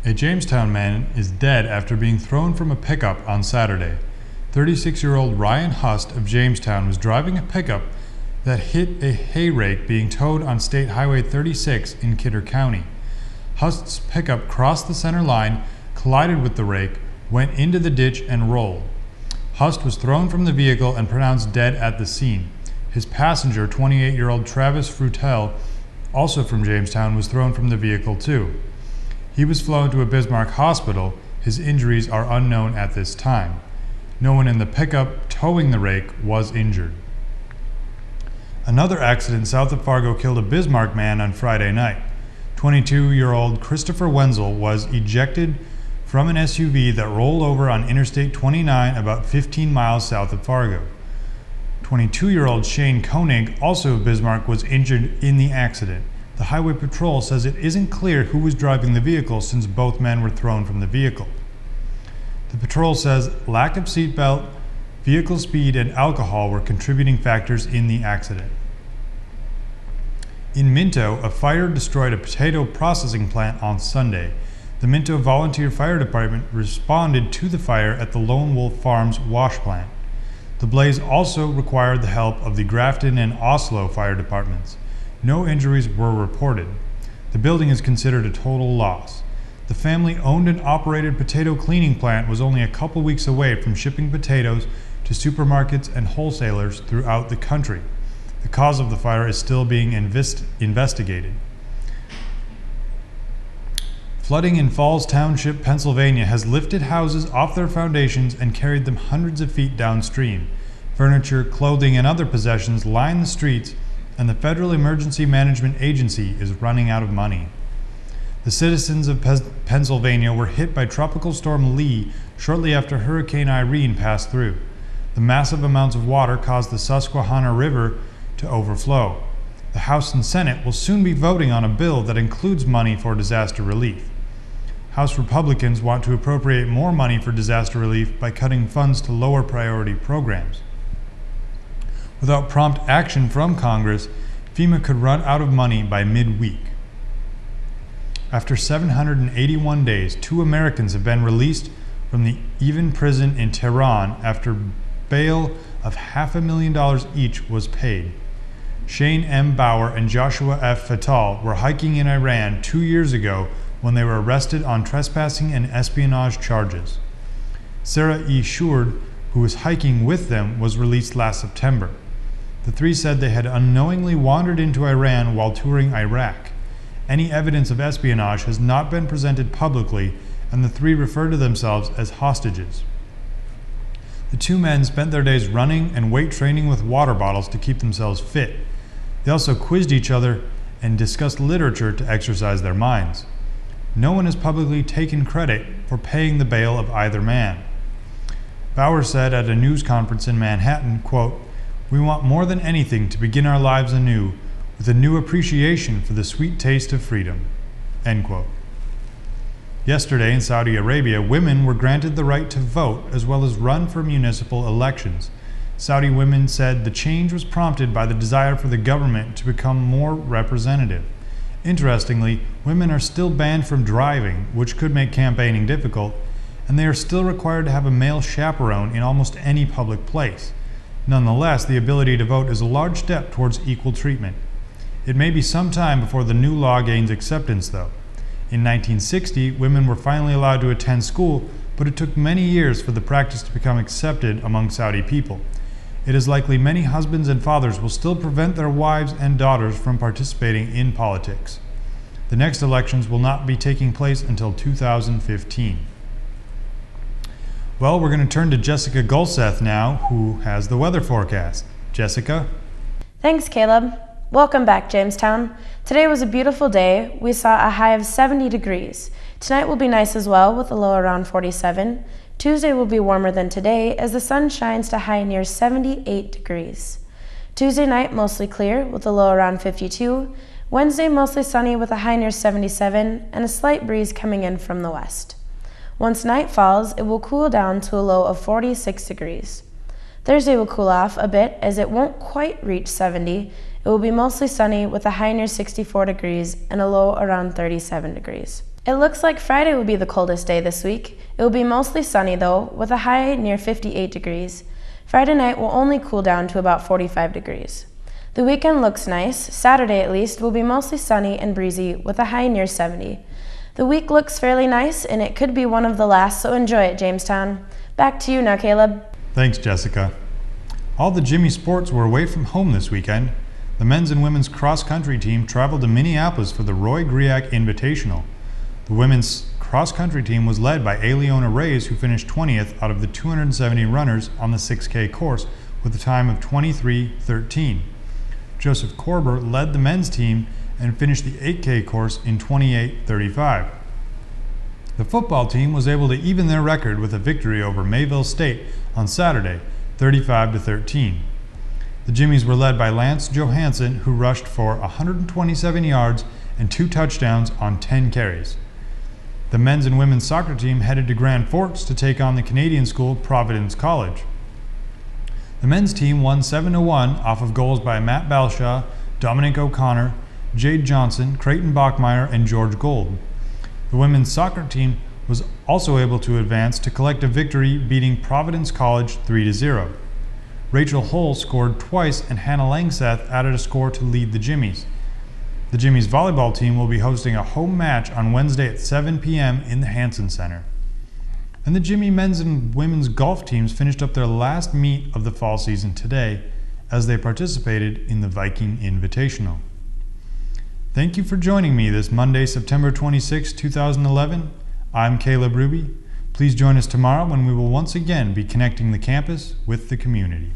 A Jamestown man is dead after being thrown from a pickup on Saturday. 36-year-old Ryan Hust of Jamestown was driving a pickup that hit a hay rake being towed on State Highway 36 in Kidder County. Hust's pickup crossed the center line, collided with the rake, went into the ditch, and rolled. Hust was thrown from the vehicle and pronounced dead at the scene. His passenger, 28-year-old Travis Frutel, also from Jamestown, was thrown from the vehicle too. He was flown to a Bismarck hospital. His injuries are unknown at this time. No one in the pickup towing the rake was injured. Another accident south of Fargo killed a Bismarck man on Friday night. 22-year-old Christopher Wenzel was ejected from an SUV that rolled over on Interstate 29 about 15 miles south of Fargo. 22-year-old Shane Koenig, also of Bismarck, was injured in the accident. The Highway Patrol says it isn't clear who was driving the vehicle since both men were thrown from the vehicle. The patrol says lack of seatbelt, vehicle speed, and alcohol were contributing factors in the accident. In Minto, a fire destroyed a potato processing plant on Sunday. The Minto Volunteer Fire Department responded to the fire at the Lone Wolf Farms wash plant. The blaze also required the help of the Grafton and Oslo fire departments. No injuries were reported. The building is considered a total loss. The family-owned and operated potato cleaning plant was only a couple weeks away from shipping potatoes to supermarkets and wholesalers throughout the country. The cause of the fire is still being investigated. Flooding in Falls Township, Pennsylvania has lifted houses off their foundations and carried them hundreds of feet downstream. Furniture, clothing, and other possessions line the streets, and the Federal Emergency Management Agency is running out of money. The citizens of Pennsylvania were hit by Tropical Storm Lee shortly after Hurricane Irene passed through. The massive amounts of water caused the Susquehanna River to overflow. The House and Senate will soon be voting on a bill that includes money for disaster relief. House Republicans want to appropriate more money for disaster relief by cutting funds to lower priority programs. Without prompt action from Congress, FEMA could run out of money by midweek. After 781 days, 2 Americans have been released from the Evin prison in Tehran after bail of $500,000 each was paid. Shane M. Bauer and Joshua F. Fatal were hiking in Iran 2 years ago when they were arrested on trespassing and espionage charges. Sarah E. Shurd, who was hiking with them, was released last September. The 3 said they had unknowingly wandered into Iran while touring Iraq. Any evidence of espionage has not been presented publicly, and the 3 refer to themselves as hostages. The 2 men spent their days running and weight training with water bottles to keep themselves fit. They also quizzed each other and discussed literature to exercise their minds. No one has publicly taken credit for paying the bail of either man. Bauer said at a news conference in Manhattan, quote, "We want more than anything to begin our lives anew with a new appreciation for the sweet taste of freedom." End quote. Yesterday in Saudi Arabia, women were granted the right to vote as well as run for municipal elections. Saudi women said the change was prompted by the desire for the government to become more representative. Interestingly, women are still banned from driving, which could make campaigning difficult, and they are still required to have a male chaperone in almost any public place. Nonetheless, the ability to vote is a large step towards equal treatment. It may be some time before the new law gains acceptance, though. In 1960, women were finally allowed to attend school, but it took many years for the practice to become accepted among Saudi people. It is likely many husbands and fathers will still prevent their wives and daughters from participating in politics. The next elections will not be taking place until 2015. Well, we're going to turn to Jessica Gulseth now, who has the weather forecast. Jessica? Thanks, Caleb. Welcome back, Jamestown. Today was a beautiful day. We saw a high of 70 degrees. Tonight will be nice as well, with a low around 47. Tuesday will be warmer than today as the sun shines to high near 78 degrees. Tuesday night mostly clear with a low around 52. Wednesday mostly sunny with a high near 77 and a slight breeze coming in from the west. Once night falls, it will cool down to a low of 46 degrees. Thursday will cool off a bit as it won't quite reach 70. It will be mostly sunny with a high near 64 degrees and a low around 37 degrees. It looks like Friday will be the coldest day this week. It will be mostly sunny though, with a high near 58 degrees. Friday night will only cool down to about 45 degrees. The weekend looks nice. Saturday at least will be mostly sunny and breezy with a high near 70. The week looks fairly nice and it could be one of the last, so enjoy it, Jamestown. Back to you now, Caleb. Thanks, Jessica. All the Jimmy sports were away from home this weekend. The men's and women's cross-country team traveled to Minneapolis for the Roy Griak Invitational. The women's cross-country team was led by Aliona Reyes, who finished 20th out of the 270 runners on the 6K course with a time of 23:13. Joseph Korber led the men's team and finished the 8K course in 28:35. The football team was able to even their record with a victory over Mayville State on Saturday, 35-13. The Jimmies were led by Lance Johansson, who rushed for 127 yards and 2 touchdowns on 10 carries. The men's and women's soccer team headed to Grand Forks to take on the Canadian school Providence College. The men's team won 7-1 off of goals by Matt Balshaw, Dominic O'Connor, Jade Johnson, Creighton Bachmeyer, and George Gold. The women's soccer team was also able to advance to collect a victory, beating Providence College 3-0. Rachel Hull scored twice and Hannah Langseth added a score to lead the Jimmies. The Jimmies volleyball team will be hosting a home match on Wednesday at 7 p.m. in the Hanson Center. And the Jimmy men's and women's golf teams finished up their last meet of the fall season today as they participated in the Viking Invitational. Thank you for joining me this Monday, September 26, 2011. I'm Kaleb Hruby. Please join us tomorrow when we will once again be connecting the campus with the community.